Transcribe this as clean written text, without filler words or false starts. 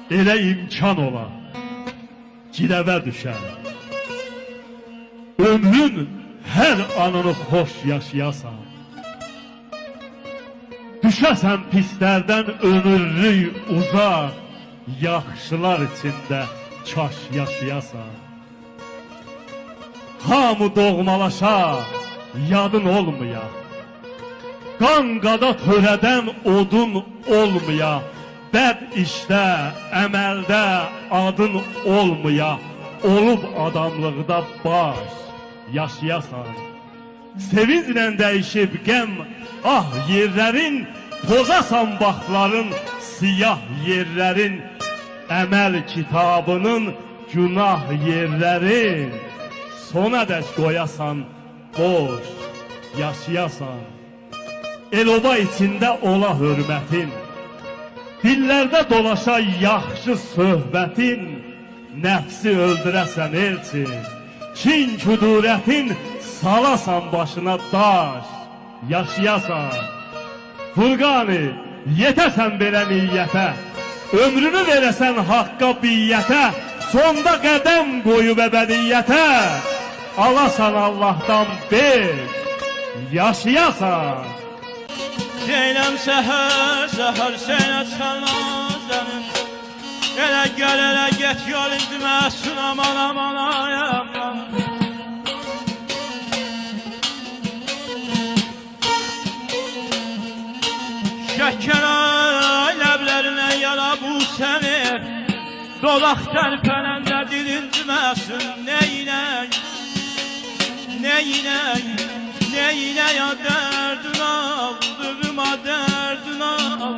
elə imkan ola, girəvə düşər. Ömrün hər anını xoş yaşayasan. Düşəsən pislərdən ömürlük uzaq, yaxşılar içində kaş yaşayasan. Hamı doğmalaşa, yadın olmaya, qan qada törədən odun olmaya, bəd işdə, əməldə adın olmaya, olub adamlıqda baş yaşayasan. Sevinclə dəyişib qəm, ah yerlərin, pozasan baxların, siyah yerlərin, əməl kitabının günah yerlərin, sona dək qoyasan, boş yaşayasan. El-oba içində ola hörmətin, dillərdə dolaşa yaxşı söhbətin, nəfsi öldürəsən elçin, kin kudurətin salasan başına daş yaşayasan. Furqani, yetəsən belə niyyətə, ömrünü verəsən haqqa biyyətə, sonda qədəm qoyub əbədiyyətə, alasan Allahdan beş yaşayasan. Zeynəm səhər, səhər sənə çalmazanın, elə gəl, elə get yol indiməsin, aman aman ayağım. Şəkər ləblərinə yara bu səni, dodaq tərpənəndə dilinciməsin. Neynək, neynək, neynək ya dərdin aldırma, dərdin aldırma.